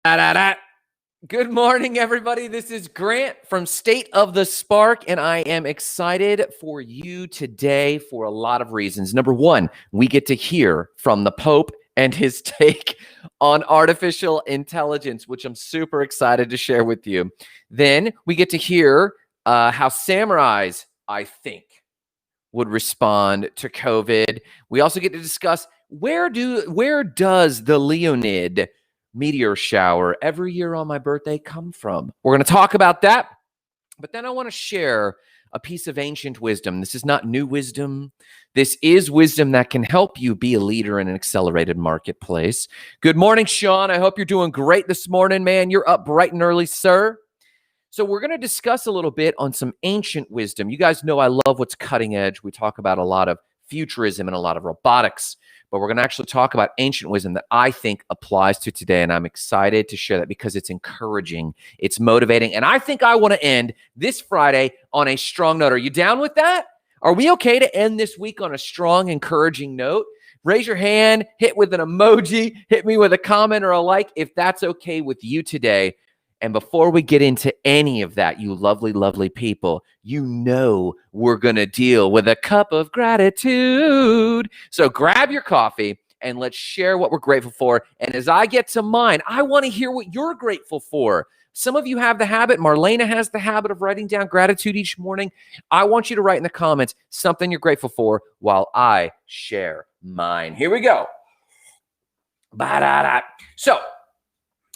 Da-da-da. Good morning, everybody. This is Grant from State of the Spark, and I am excited for you today for a lot of reasons. Number one, we get to hear from the Pope and his take on artificial intelligence, which I'm super excited to share with you. Then we get to hear how samurais, I think, would respond to COVID. We also get to discuss where does the Leonid meteor shower every year on my birthday come from? We're going to talk about that, but then I want to share a piece of ancient wisdom. This is not new wisdom. This is wisdom that can help you be a leader in an accelerated marketplace. Good morning, Sean. I hope you're doing great this morning, man. You're up bright and early, sir. So we're going to discuss a little bit on some ancient wisdom. You guys know I love what's cutting edge. We talk about a lot of futurism and a lot of robotics, but we're going to actually talk about ancient wisdom that I think applies to today, and I'm excited to share that because it's encouraging, it's motivating, and I think I want to end this Friday on a strong note. Are you down with that? Are we okay to end this week on a strong, encouraging note? Raise your hand, hit with an emoji, hit me with a comment or a like if that's okay with you today. And before we get into any of that, you lovely, lovely people, you know we're going to deal with a cup of gratitude. So grab your coffee and let's share what we're grateful for. And as I get to mine, I want to hear what you're grateful for. Some of you have the habit. Marlena has the habit of writing down gratitude each morning. I want you to write in the comments something you're grateful for while I share mine. Here we go. Ba-da-da. So,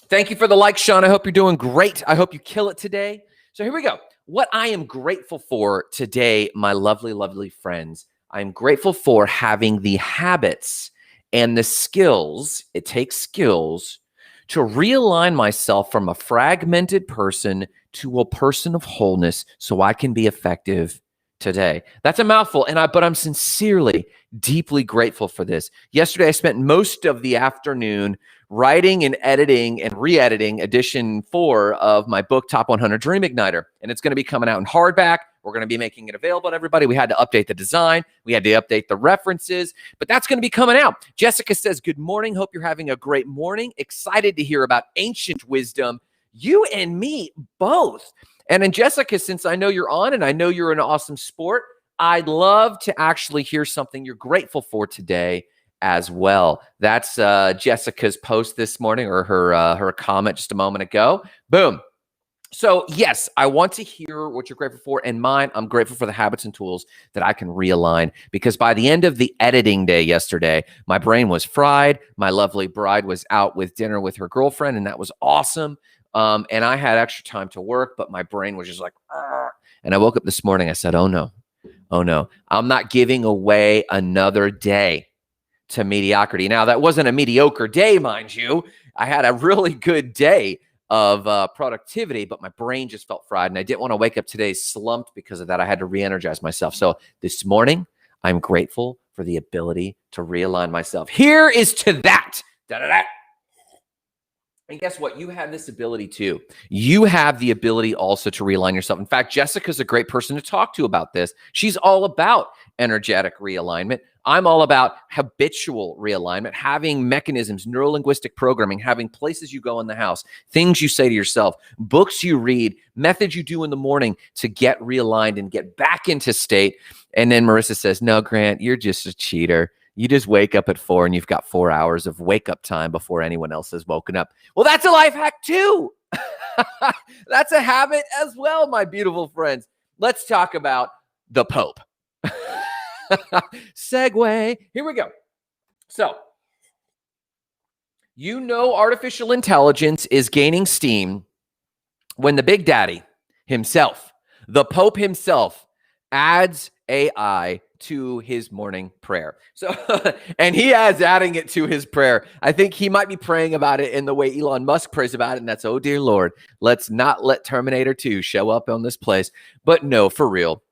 thank you for the like, Sean. I hope you're doing great. I hope you kill it today. So here we go. What I am grateful for today, my lovely, lovely friends, I'm grateful for having the habits and the skills. It takes skills to realign myself from a fragmented person to a person of wholeness so I can be effective today. That's a mouthful, but I'm sincerely, deeply grateful for this. Yesterday, I spent most of the afternoon writing and editing and re-editing edition 4 of my book, Top 100 Dream Igniter. And it's going to be coming out in hardback. We're going to be making it available to everybody. We had to update the design. We had to update the references, but that's going to be coming out. Jessica says, good morning. Hope you're having a great morning. Excited to hear about ancient wisdom. You and me both. And then Jessica, since I know you're on and I know you're an awesome sport, I'd love to actually hear something you're grateful for today as well. That's Jessica's post this morning, or her comment just a moment ago. Boom. So yes, I want to hear what you're grateful for, and mine, I'm grateful for the habits and tools that I can realign, because by the end of the editing day yesterday, my brain was fried. My lovely bride was out with dinner with her girlfriend, and that was awesome. And I had extra time to work, but my brain was just like, argh. And I woke up this morning, I said, oh no, I'm not giving away another day to mediocrity. Now, that wasn't a mediocre day, mind you. I had a really good day of productivity, but my brain just felt fried, and I didn't want to wake up today slumped because of that. I had to re-energize myself. So this morning, I'm grateful for the ability to realign myself. Here is to that. Da-da-da. And guess what? You have this ability too. You have the ability also to realign yourself. In fact, Jessica's a great person to talk to about this. She's all about energetic realignment. I'm all about habitual realignment, having mechanisms, neuro-linguistic programming, having places you go in the house, things you say to yourself, books you read, methods you do in the morning to get realigned and get back into state. And then Marissa says, no, Grant, you're just a cheater. You just wake up at 4 and you've got 4 hours of wake up time before anyone else has woken up. Well, that's a life hack too. That's a habit as well, my beautiful friends. Let's talk about the Pope. Segue. Here we go. So, you know, artificial intelligence is gaining steam when the big daddy himself, the Pope himself, adds AI to his morning prayer. So, and he adds adding it to his prayer. I think he might be praying about it in the way Elon Musk prays about it. And that's, oh, dear Lord, let's not let Terminator 2 show up on this place. But no, for real.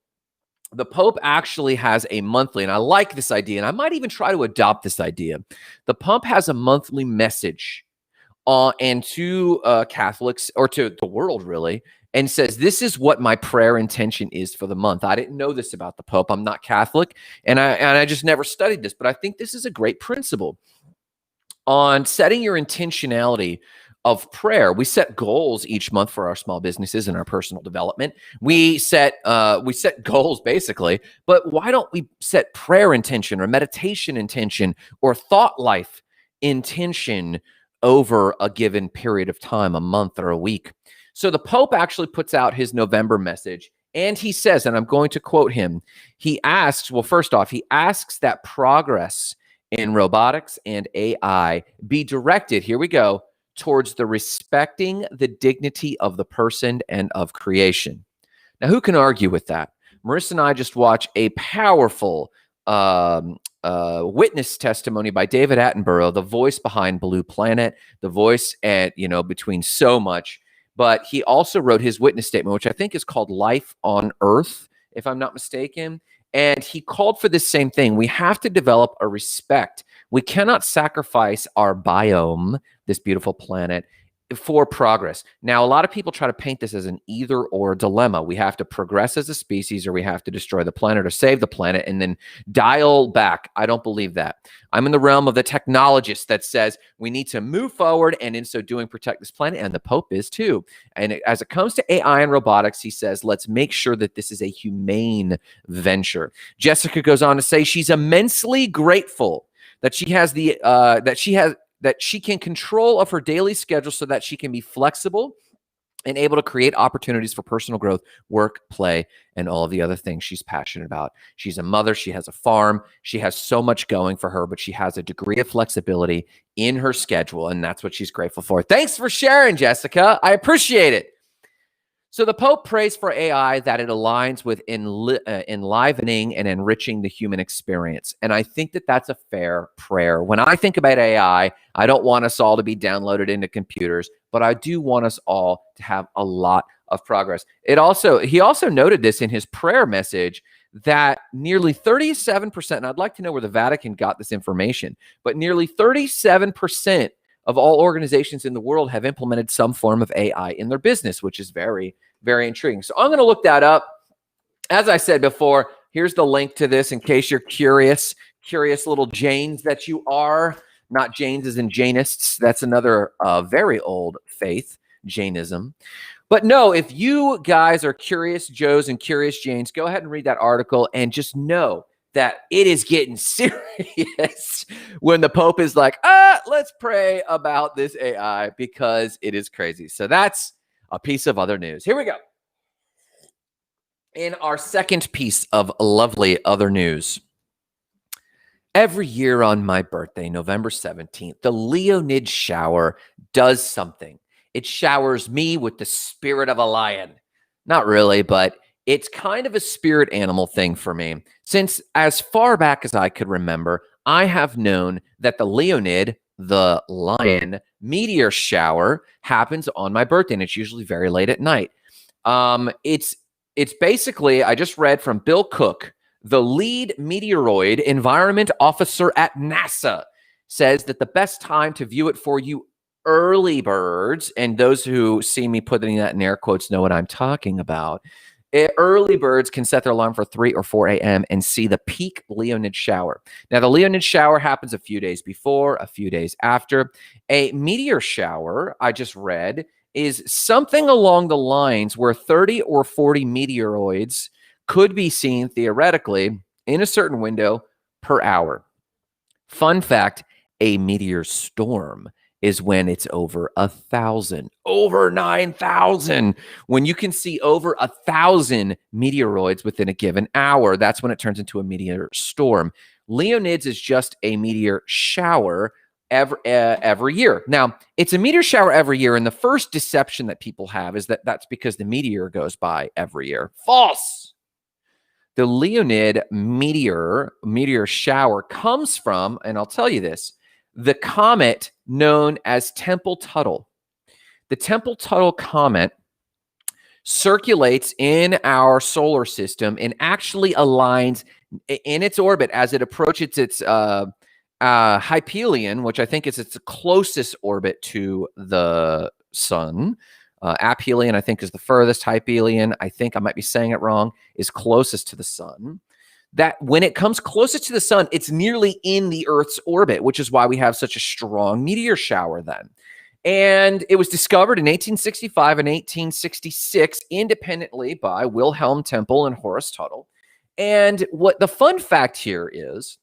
The Pope actually has a monthly, and I like this idea, and I might even try to adopt this idea. The Pope has a monthly message and to Catholics, or to the world really, and says, this is what my prayer intention is for the month. I didn't know this about the Pope. I'm not Catholic, and I just never studied this, but I think this is a great principle on setting your intentionality of prayer. We set goals each month for our small businesses and our personal development. We set goals basically, but why don't we set prayer intention or meditation intention or thought life intention over a given period of time, a month or a week? So the Pope actually puts out his November message, and he says, and I'm going to quote him, he asks, well, first off, he asks that progress in robotics and AI be directed, here we go, towards the respecting the dignity of the person and of creation. Now, who can argue with that? Marissa and I just watched a powerful witness testimony by David Attenborough, the voice behind Blue Planet, the voice at, between so much. But he also wrote his witness statement, which I think is called Life on Earth, if I'm not mistaken. And he called for this same thing. We have to develop a respect. We cannot sacrifice our biome, this beautiful planet, for progress. Now, a lot of people try to paint this as an either or dilemma. We have to progress as a species, or we have to destroy the planet or save the planet and then dial back. I don't believe that. I'm in the realm of the technologist that says we need to move forward and in so doing protect this planet, and the Pope is too. And as it comes to AI and robotics, he says, let's make sure that this is a humane venture. Jessica goes on to say she's immensely grateful that she has that she can control of her daily schedule so that she can be flexible and able to create opportunities for personal growth, work, play, and all of the other things she's passionate about. She's a mother. She has a farm. She has so much going for her, but she has a degree of flexibility in her schedule, and that's what she's grateful for. Thanks for sharing, Jessica. I appreciate it. So the Pope prays for AI that it aligns with enlivening and enriching the human experience. And I think that that's a fair prayer. When I think about AI, I don't want us all to be downloaded into computers, but I do want us all to have a lot of progress. He also noted this in his prayer message that nearly 37%, and I'd like to know where the Vatican got this information, but nearly 37% of all organizations in the world have implemented some form of AI in their business, which is very, very intriguing. So I'm going to look that up. As I said before, here's the link to this in case you're curious little Janes that you are. Not Janes as in Jainists. That's another very old faith, Jainism. But no, if you guys are curious Joes and curious Janes, go ahead and read that article and just know that it is getting serious when the Pope is like, let's pray about this AI, because it is crazy. So that's a piece of other news. Here we go. In our second piece of lovely other news, every year on my birthday, November 17th, the Leonid shower does something. It showers me with the spirit of a lion. Not really, but it's kind of a spirit animal thing for me. Since as far back as I could remember, I have known that the Leonid, the lion, meteor shower happens on my birthday, and it's usually very late at night. It's basically, I just read from Bill Cook, the lead meteoroid environment officer at NASA, says that the best time to view it for you early birds, and those who see me putting that in air quotes know what I'm talking about, early birds can set their alarm for 3 or 4 a.m. and see the peak Leonid shower. Now, the Leonid shower happens a few days before, a few days after. A meteor shower, I just read, is something along the lines where 30 or 40 meteoroids could be seen theoretically in a certain window per hour. Fun fact, a meteor storm is when it's over 1,000, over 9,000. When you can see over 1,000 meteoroids within a given hour, that's when it turns into a meteor storm. Leonids is just a meteor shower every year. Now, it's a meteor shower every year, and the first deception that people have is that that's because the meteor goes by every year. False. The Leonid meteor shower comes from, and I'll tell you this, the comet known as Temple-Tuttle. The Temple-Tuttle comet circulates in our solar system and actually aligns in its orbit as it approaches its hyperion, which I think is its closest orbit to the sun. Aphelion, I think, is the furthest. Hyperion, I think I might be saying it wrong, is closest to the sun. That when it comes closest to the sun, it's nearly in the Earth's orbit, which is why we have such a strong meteor shower then. And it was discovered in 1865 and 1866 independently by Wilhelm Temple and Horace Tuttle. And what the fun fact here is,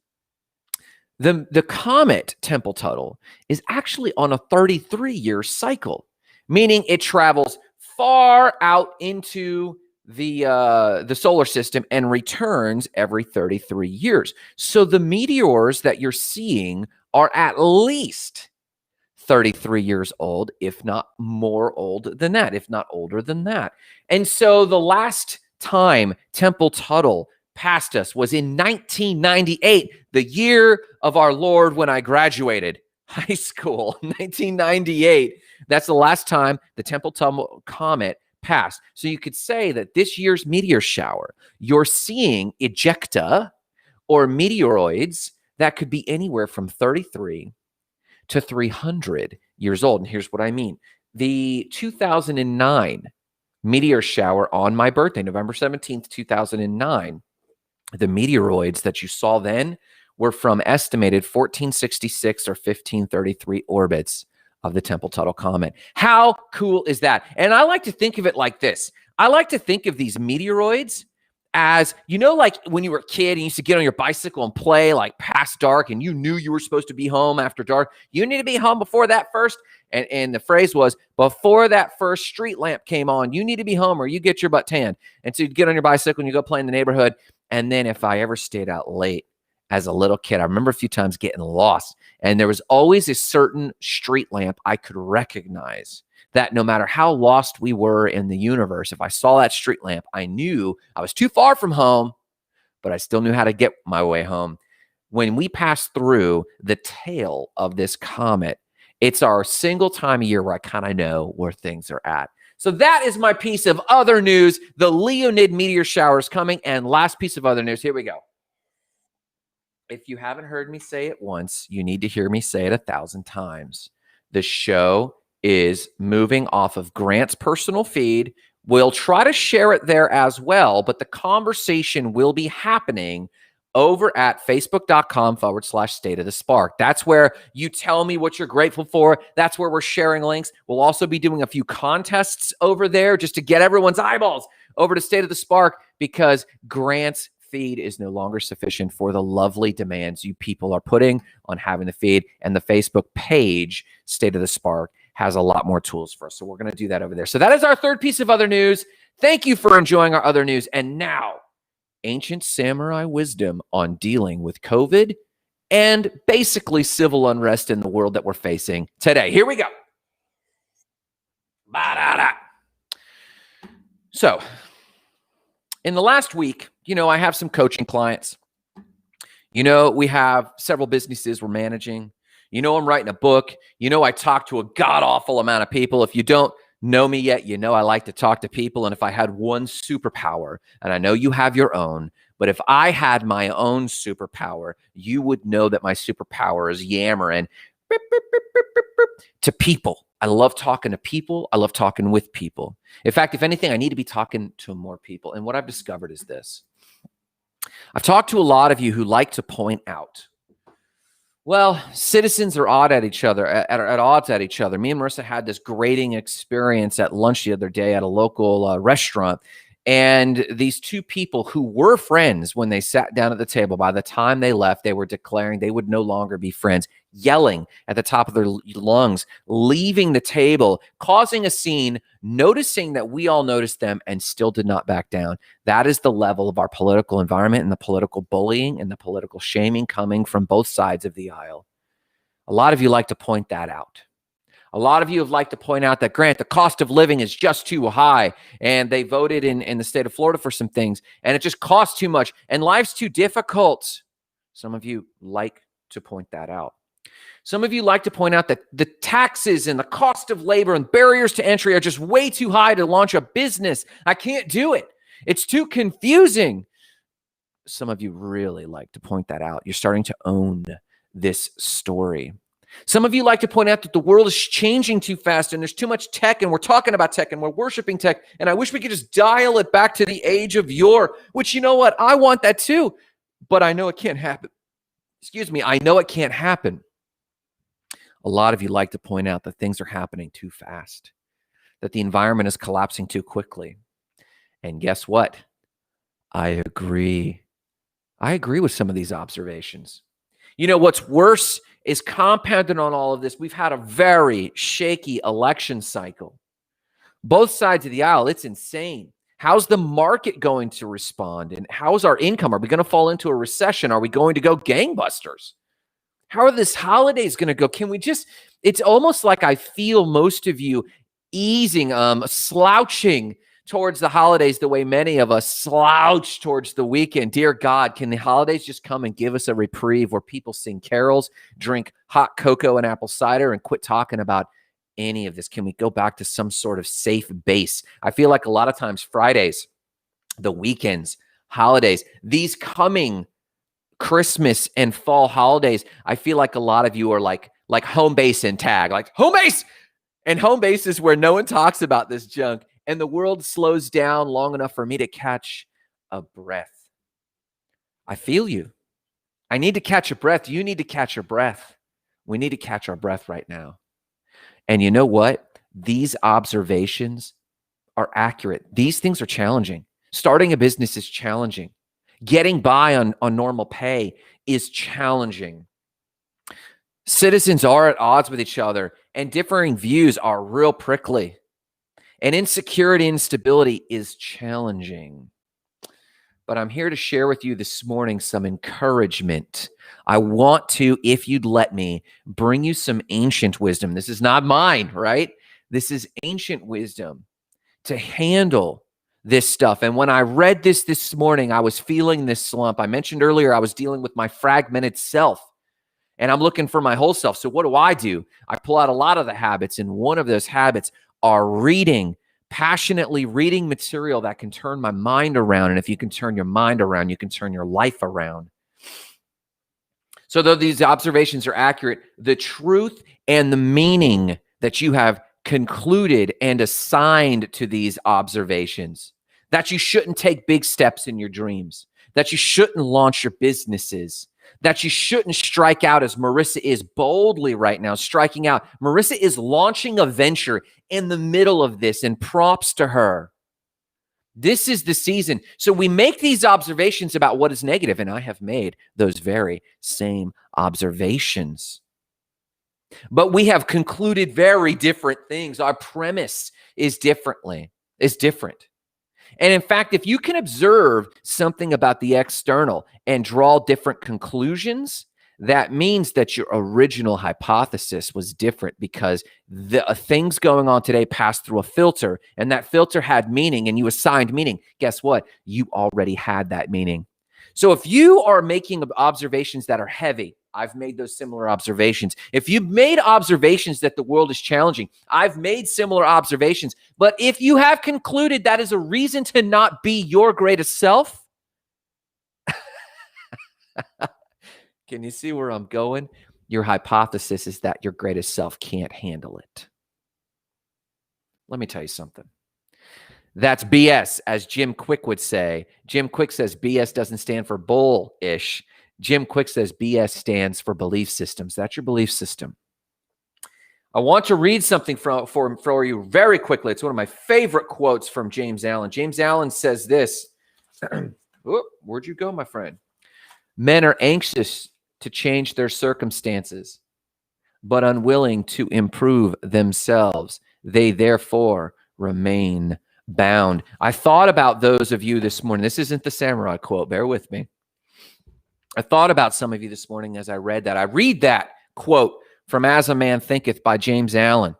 the comet Temple-Tuttle is actually on a 33-year cycle, meaning it travels far out into the solar system and returns every 33 years. So the meteors that you're seeing are at least 33 years old, if not more old than that, if not older than that. And so the last time Temple-Tuttle passed us was in 1998, the year of our Lord when I graduated high school, 1998. That's the last time the Temple-Tuttle comet passed. So you could say that this year's meteor shower, you're seeing ejecta or meteoroids that could be anywhere from 33 to 300 years old. And here's what I mean. The 2009 meteor shower on my birthday, November 17th, 2009, the meteoroids that you saw then were from estimated 1466 or 1533 orbits of the Temple-Tuttle comet. How cool is that? And I like to think of it like this. I like to think of these meteoroids as, you know, like when you were a kid and you used to get on your bicycle and play like past dark and you knew you were supposed to be home after dark. You need to be home before that first. And the phrase was, before that first street lamp came on, you need to be home or you get your butt tanned. And so you'd get on your bicycle and you go play in the neighborhood. And then if I ever stayed out late as a little kid, I remember a few times getting lost. And there was always a certain street lamp I could recognize that no matter how lost we were in the universe, if I saw that street lamp, I knew I was too far from home, but I still knew how to get my way home. When we pass through the tail of this comet, it's our single time a year where I kind of know where things are at. So that is my piece of other news. The Leonid meteor shower is coming. And last piece of other news, here we go. If you haven't heard me say it once, you need to hear me say it 1,000 times. The show is moving off of Grant's personal feed. We'll try to share it there as well, but the conversation will be happening over at facebook.com/State of the Spark. That's where you tell me what you're grateful for. That's where we're sharing links. We'll also be doing a few contests over there just to get everyone's eyeballs over to State of the Spark, because Grant's feed is no longer sufficient for the lovely demands you people are putting on having the feed. And the Facebook page, State of the Spark, has a lot more tools for us. So we're going to do that over there. So that is our third piece of other news. Thank you for enjoying our other news. And now, ancient samurai wisdom on dealing with COVID and basically civil unrest in the world that we're facing today. Here we go. Ba-da-da. So, in the last week, I have some coaching clients. We have several businesses we're managing. I'm writing a book. I talk to a god-awful amount of people. If you don't know me yet, I like to talk to people. And if I had one superpower, and I know you have your own, but if I had my own superpower, you would know that my superpower is yammering to people. I love talking to people. I love talking with people. In fact, if anything, I need to be talking to more people. And what I've discovered is this. I've talked to a lot of you who like to point out, well, citizens are odd at each other, at odds at each other. Me and Marissa had this grating experience at lunch the other day at a local restaurant. And these two people who were friends when they sat down at the table, by the time they left, they were declaring they would no longer be friends, yelling at the top of their lungs, leaving the table, causing a scene, noticing that we all noticed them and still did not back down. That is the level of our political environment and the political bullying and the political shaming coming from both sides of the aisle. A lot of you like to point that out. A lot of you have liked to point out that, Grant, the cost of living is just too high, and they voted in the state of Florida for some things, and it just costs too much, and life's too difficult. Some of you like to point that out. Some of you like to point out that the taxes and the cost of labor and barriers to entry are just way too high to launch a business. I can't do it. It's too confusing. Some of you really like to point that out. You're starting to own this story. Some of you like to point out that the world is changing too fast and there's too much tech, and we're talking about tech and we're worshiping tech, and I wish we could just dial it back to the age of yore, which, you know what? I want that too, but I know it can't happen. I know it can't happen. A lot of you like to point out that things are happening too fast, that the environment is collapsing too quickly. And guess what? I agree. I agree with some of these observations. You know, what's worse is compounded on all of this. We've had a very shaky election cycle. Both sides of the aisle, it's insane. How's the market going to respond? And how's our income? Are we going to fall into a recession? Are we going to go gangbusters? How are this holidays going to go? Can we just, it's almost like I feel most of you easing, slouching towards the holidays the way many of us slouch towards the weekend. Dear God, can the holidays just come and give us a reprieve where people sing carols, drink hot cocoa and apple cider, and quit talking about any of this? Can we go back to some sort of safe base? I feel like a lot of times Fridays, the weekends, holidays, these coming Christmas and fall holidays, I feel like a lot of you are like home base and tag, like home base. And home base is where no one talks about this junk. And the world slows down long enough for me to catch a breath. I feel you. I need to catch a breath. You need to catch your breath. We need to catch our breath right now. And you know what? These observations are accurate. These things are challenging. Starting a business is challenging. Getting by on normal pay is challenging. Citizens are at odds with each other, and differing views are real prickly. And insecurity and instability is challenging. But I'm here to share with you this morning some encouragement. I want to, if you'd let me, bring you some ancient wisdom. This is not mine, right? This is ancient wisdom to handle this stuff. And when I read this morning, I was feeling this slump. I mentioned earlier I was dealing with my fragmented self, and I'm looking for my whole self. So what do? I pull out a lot of the habits, and one of those habits are reading, passionately reading material that can turn my mind around. And if you can turn your mind around, you can turn your life around. So though these observations are accurate, the truth and the meaning that you have concluded and assigned to these observations, that you shouldn't take big steps in your dreams, that you shouldn't launch your businesses, that you shouldn't strike out as Marissa is boldly right now, striking out. Marissa is launching a venture in the middle of this, and props to her. This is the season. So we make these observations about what is negative, and I have made those very same observations. But we have concluded very different things. Our premise is different. And in fact, if you can observe something about the external and draw different conclusions, that means that your original hypothesis was different, because the things going on today passed through a filter, and that filter had meaning, and you assigned meaning. Guess what? You already had that meaning. So if you are making observations that are heavy, I've made those similar observations. If you've made observations that the world is challenging, I've made similar observations. But if you have concluded that is a reason to not be your greatest self, can you see where I'm going? Your hypothesis is that your greatest self can't handle it. Let me tell you something. That's BS, as Jim Quick would say. Jim Quick says BS doesn't stand for bull-ish. Jim Quick says BS stands for belief systems. That's your belief system. I want to read something for you very quickly. It's one of my favorite quotes from James Allen. James Allen says this. Where'd you go, my friend? Men are anxious to change their circumstances, but unwilling to improve themselves. They therefore remain bound. I thought about those of you this morning. This isn't the samurai quote. Bear with me. I thought about some of you this morning as I read that. I read that quote from As a Man Thinketh by James Allen.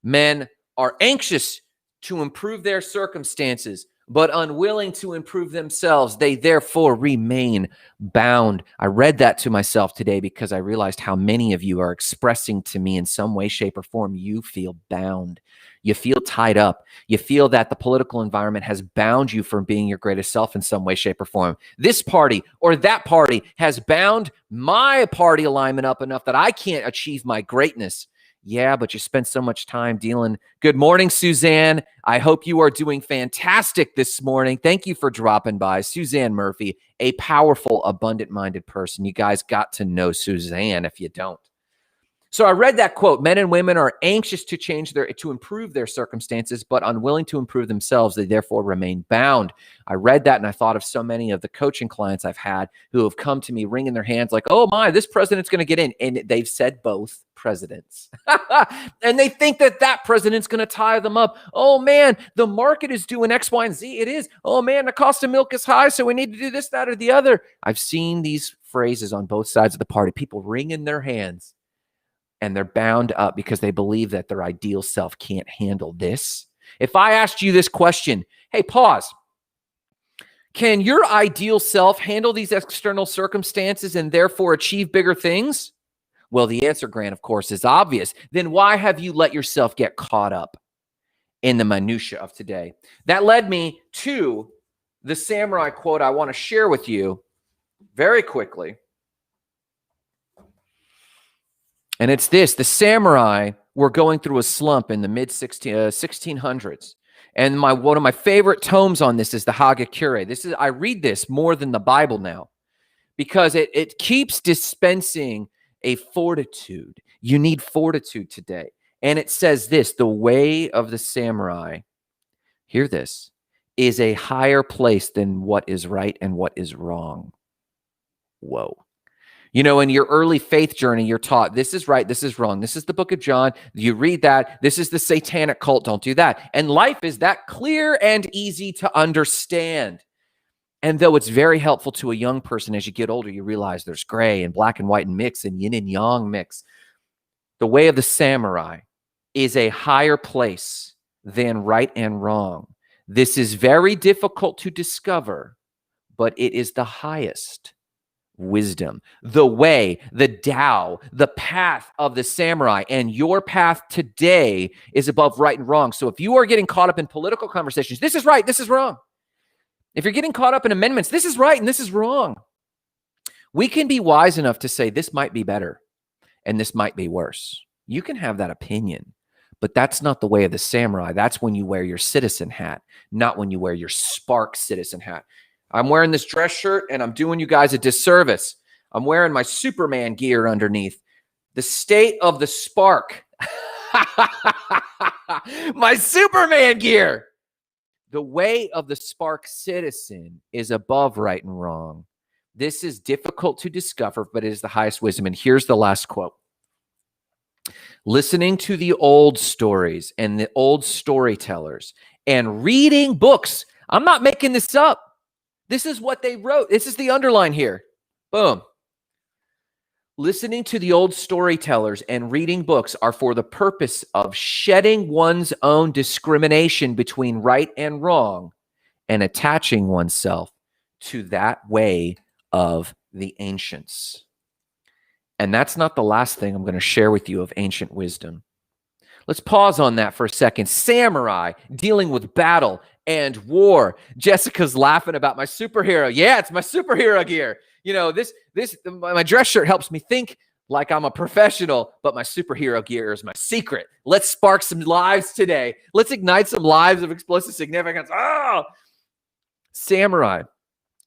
Men are anxious to improve their circumstances, but unwilling to improve themselves. They therefore remain bound. I read that to myself today because I realized how many of you are expressing to me in some way, shape, or form you feel bound. You feel tied up. You feel that the political environment has bound you from being your greatest self in some way, shape, or form. This party or that party has bound my party alignment up enough that I can't achieve my greatness. Yeah, but you spent so much time dealing. Good morning, Suzanne. I hope you are doing fantastic this morning. Thank you for dropping by. Suzanne Murphy, a powerful, abundant-minded person. You guys got to know Suzanne if you don't. So I read that quote, men and women are anxious to to improve their circumstances, but unwilling to improve themselves. They therefore remain bound. I read that and I thought of so many of the coaching clients I've had who have come to me wringing their hands like, oh my, this president's going to get in. And they've said both presidents. And they think that that president's going to tie them up. Oh man, the market is doing X, Y, and Z. It is. Oh man, the cost of milk is high, so we need to do this, that, or the other. I've seen these phrases on both sides of the party, people wringing their hands. And they're bound up because they believe that their ideal self can't handle this. If I asked you this question, hey, pause. Can your ideal self handle these external circumstances and therefore achieve bigger things? Well, the answer, Grant, of course, is obvious. Then why have you let yourself get caught up in the minutia of today? That led me to the samurai quote I want to share with you very quickly. And it's this: the samurai were going through a slump in the mid-1600s. And one of my favorite tomes on this is the Hagakure. I read this more than the Bible now because it keeps dispensing a fortitude. You need fortitude today. And it says this: the way of the samurai, hear this, is a higher place than what is right and what is wrong. Whoa. You know, in your early faith journey, you're taught this is right, this is wrong. This is the book of John. You read that. This is the satanic cult. Don't do that. And life is that clear and easy to understand. And though it's very helpful to a young person, as you get older, you realize there's gray and black and white and mix and yin and yang mix. The way of the samurai is a higher place than right and wrong. This is very difficult to discover, but it is the highest wisdom, the way, the Tao, the path of the samurai. And your path today is above right and wrong. So if you are getting caught up in political conversations, this is right, this is wrong. If you're getting caught up in amendments, this is right and this is wrong. We can be wise enough to say this might be better and this might be worse. You can have that opinion, but that's not the way of the samurai. That's when you wear your citizen hat, not when you wear your spark citizen hat. I'm wearing this dress shirt and I'm doing you guys a disservice. I'm wearing my Superman gear underneath. The state of the spark. My Superman gear. The way of the spark citizen is above right and wrong. This is difficult to discover, but it is the highest wisdom. And here's the last quote. Listening to the old stories and the old storytellers and reading books. I'm not making this up. This is what they wrote. This is the underline here. Boom. Listening to the old storytellers and reading books are for the purpose of shedding one's own discrimination between right and wrong and attaching oneself to that way of the ancients. And that's not the last thing I'm going to share with you of ancient wisdom. Let's pause on that for a second. Samurai dealing with battle and war. Jessica's laughing about my superhero. Yeah, it's my superhero gear. You know, my dress shirt helps me think like I'm a professional, but my superhero gear is my secret. Let's spark some lives today. Let's ignite some lives of explosive significance. Oh! Samurai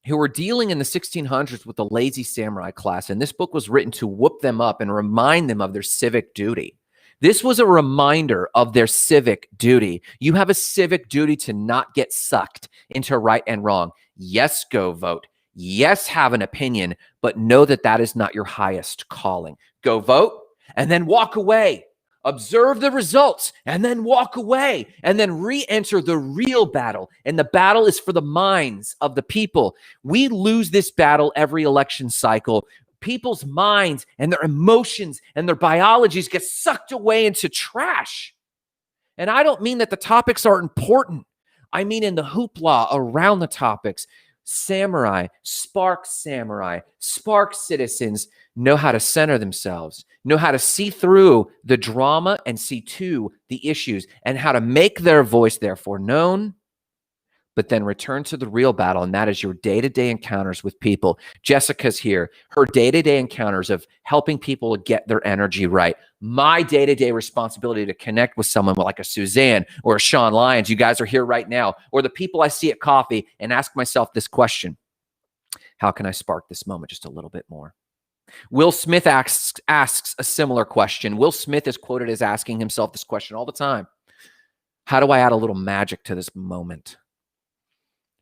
who were dealing in the 1600s with the lazy samurai class. And this book was written to whoop them up and remind them of their civic duty. This was a reminder of their civic duty. You have a civic duty to not get sucked into right and wrong. Yes, go vote. Yes, have an opinion, but know that that is not your highest calling. Go vote and then walk away. Observe the results and then walk away and then re-enter the real battle. And the battle is for the minds of the people. We lose this battle every election cycle. People's minds and their emotions and their biologies get sucked away into trash. And I don't mean that the topics are important. I mean in the hoopla around the topics. Samurai, spark citizens know how to center themselves, know how to see through the drama and see to the issues and how to make their voice therefore known, but then return to the real battle, and that is your day-to-day encounters with people. Jessica's here. Her day-to-day encounters of helping people get their energy right. My day-to-day responsibility to connect with someone like a Suzanne or a Sean Lyons. You guys are here right now. Or the people I see at coffee and ask myself this question. How can I spark this moment just a little bit more? Will Smith asks a similar question. Will Smith is quoted as asking himself this question all the time. How do I add a little magic to this moment?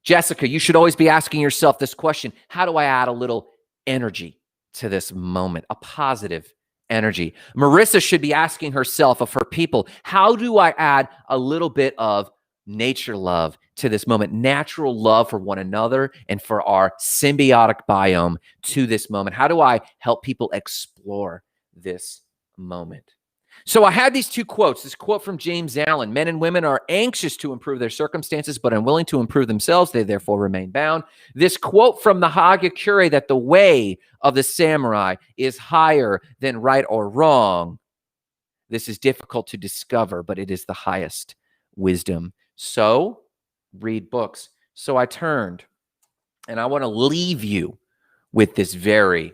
Jessica, you should always be asking yourself this question. How do I add a little energy to this moment? A positive energy. Marissa should be asking herself of her people, how do I add a little bit of nature love to this moment, natural love for one another and for our symbiotic biome to this moment? How do I help people explore this moment? So I had these two quotes. This quote from James Allen: men and women are anxious to improve their circumstances, but unwilling to improve themselves. They therefore remain bound. This quote from the Hagakure, that the way of the samurai is higher than right or wrong. This is difficult to discover, but it is the highest wisdom. So read books. So I turned, and I want to leave you with this very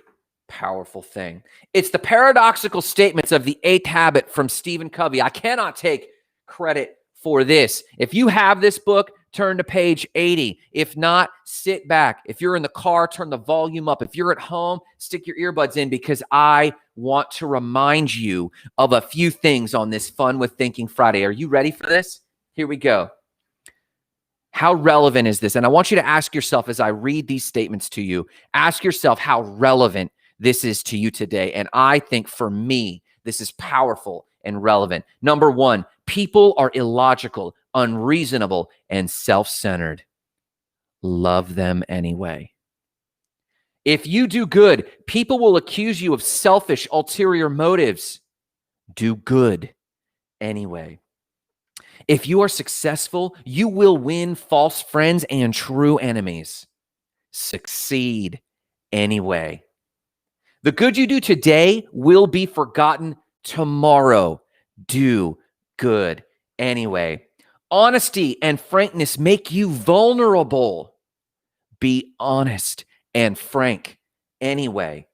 powerful thing. It's the paradoxical statements of the 8th habit from Stephen Covey. I cannot take credit for this. If you have this book, turn to page 80. If not, sit back. If you're in the car, turn the volume up. If you're at home, stick your earbuds in, because I want to remind you of a few things on this Fun with Thinking Friday. Are you ready for this? Here we go. How relevant is this? And I want you to ask yourself, as I read these statements to you, ask yourself how relevant this is to you today. And I think for me, this is powerful and relevant. Number one, people are illogical, unreasonable, and self-centered. Love them anyway. If you do good, people will accuse you of selfish, ulterior motives. Do good anyway. If you are successful, you will win false friends and true enemies. Succeed anyway. The good you do today will be forgotten tomorrow. Do good anyway. Honesty and frankness make you vulnerable. Be honest and frank anyway.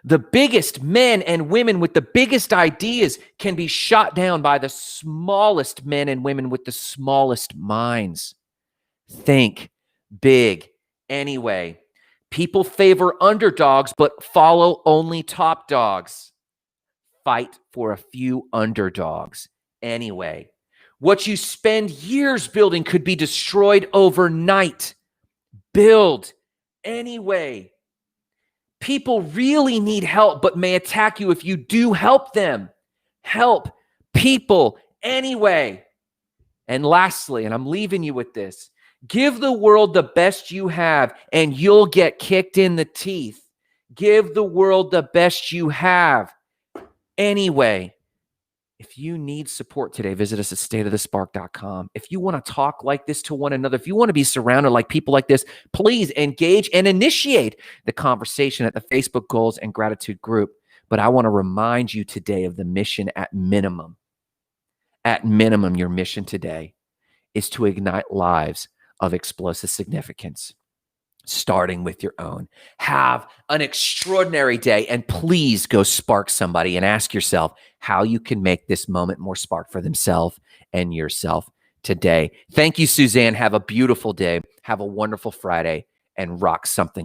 The biggest men and women with the biggest ideas can be shot down by the smallest men and women with the smallest minds. Think big anyway. People favor underdogs, but follow only top dogs. Fight for a few underdogs anyway. What you spend years building could be destroyed overnight. Build anyway. People really need help, but may attack you if you do help them. Help people anyway. And lastly, and I'm leaving you with this, give the world the best you have, and you'll get kicked in the teeth. Give the world the best you have anyway. If you need support today, visit us at stateofthespark.com. If you want to talk like this to one another, if you want to be surrounded like people like this, please engage and initiate the conversation at the Facebook Goals and Gratitude group. But I want to remind you today of the mission at minimum. At minimum, your mission today is to ignite lives of explosive significance, starting with your own. Have an extraordinary day, and please go spark somebody and ask yourself how you can make this moment more spark for themselves and yourself today. Thank you, Suzanne. Have a beautiful day. Have a wonderful Friday, and rock something good.